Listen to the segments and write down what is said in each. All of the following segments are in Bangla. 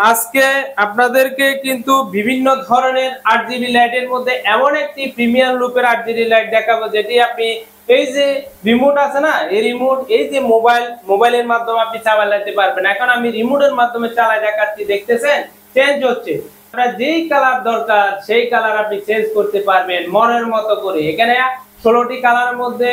আজকে আপনাদেরকে কিন্তু বিভিন্ন ধরনের আরজিবি লাইটের মধ্যে এমন একটি প্রিমিয়াম লুকের আরজিবি লাইট দেখাবো, যেটি আপনি এই যে রিমোট আছে না, এই রিমোট এই যে মোবাইলের মাধ্যমে আপনি চালাতে পারবেন। এখন আমি রিমোটের মাধ্যমে চালাই দেখাচ্ছি, দেখতেছেন চেঞ্জ হচ্ছে। আপনার যেই কালার দরকার সেই কালার আপনি চেঞ্জ করতে পারবেন মনের মতো করে। এখানে 16টি কালারের মধ্যে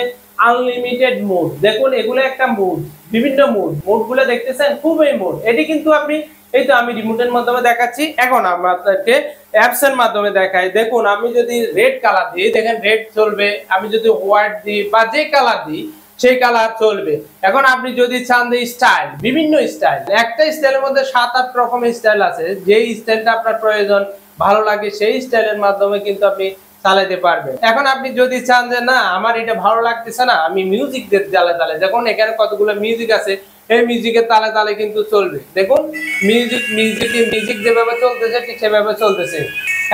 আনলিমিটেড মোড, দেখুন এগুলো একটা মোড, বিভিন্ন মোডগুলো দেখতেছেন, খুবই মোড। এটি কিন্তু আপনি এই তো আমি রিমোটের মাধ্যমে দেখাচ্ছি। এখন আপনাদেরকে অ্যাপস এর মাধ্যমে দেখাই। দেখুন আমি যদি রেড কালার দিই, দেখেন রেড চলবে। আমি যদি হোয়াইট দিই বা যে কালার দিই সেই কালার চলবে। এখন আপনি যদি চান যে স্টাইল, বিভিন্ন স্টাইল, একটা স্টাইলের মধ্যে 7-8 রকমের স্টাইল আছে। যেই স্টাইলটা আপনার প্রয়োজন ভালো লাগে সেই স্টাইলের মাধ্যমে কিন্তু আপনি চালাতে পারবেন। এখন আপনি যদি চান যে না আমার এটা ভালো লাগতেছে না, আমি মিউজিক দিয়ে তালে দেখুন এখানে কতগুলো মিউজিক আছে, এই মিউজিকের তালে তালে কিন্তু চলবে। দেখুন মিউজিক যেভাবে চলতেছে ঠিক সেভাবে চলতেছে।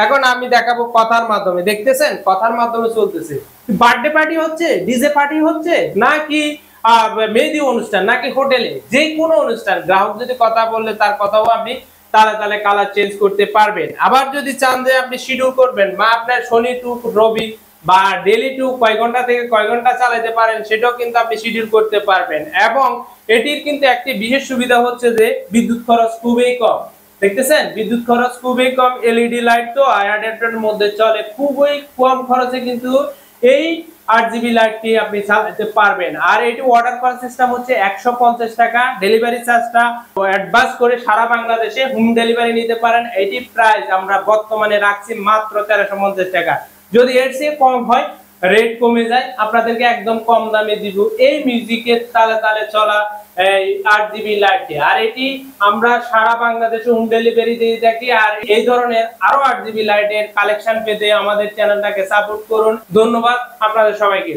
এখন আমি দেখাবো কথার মাধ্যমে, দেখতেছেন কথার মাধ্যমে চলতেছে। বার্থডে পার্টি হচ্ছে, ডিজে পার্টি হচ্ছে, নাকি মেহেদি অনুষ্ঠান, নাকি হোটেলে, যে কোনো অনুষ্ঠান গ্রাহক যদি কথা বললে তার কথাও আপনি তালে তালে কালার চেঞ্জ করতে পারবেন। আবার যদি চান যে আপনি শিডিউল করবেন বা আপনার শনি টু রবি বা ডেইলি টু কয় ঘন্টা থেকে কয় ঘন্টা চালাতে পারেন সেটাও কিন্তু আপনি শিডিউল করতে পারবেন। এবং এটির কিন্তু একটি বিশেষ সুবিধা হচ্ছে যে বিদ্যুৎ খরচ খুবই কম। দেখতেছেন বিদ্যুৎ খরচ খুবই কম। এলইডি লাইট তো আয়াডাপ্টারের মধ্যে চলে, খুবই কম খরচে কিন্তু এই আরজিবি লাইটটি আপনি চালাতে পারবেন। আর এটি অর্ডার করার সিস্টেম হচ্ছে 150 টাকা, ডেলিভারি চার্জটা অ্যাডভান্স করে সারা বাংলাদেশে হোম ডেলিভারি নিতে পারেন। এটি প্রাইস আমরা বর্তমানে রাখছি মাত্র 1350 টাকা। যদি এর চেয়ে কম হয় রেট কমে যায়, আপনাদেরকে একদম কম দামে দিব এই মিউজিকের তালে তালে চলা এই আরজিবি লাইটটি। আর এটি আমরা সারা বাংলাদেশে হোম ডেলিভারি দিয়ে থাকি। আর এই ধরনের আরো আরজিবি লাইটের কালেকশন পেতে আমাদের চ্যানেলটাকে সাপোর্ট করুন। ধন্যবাদ আপনাদের সবাইকে।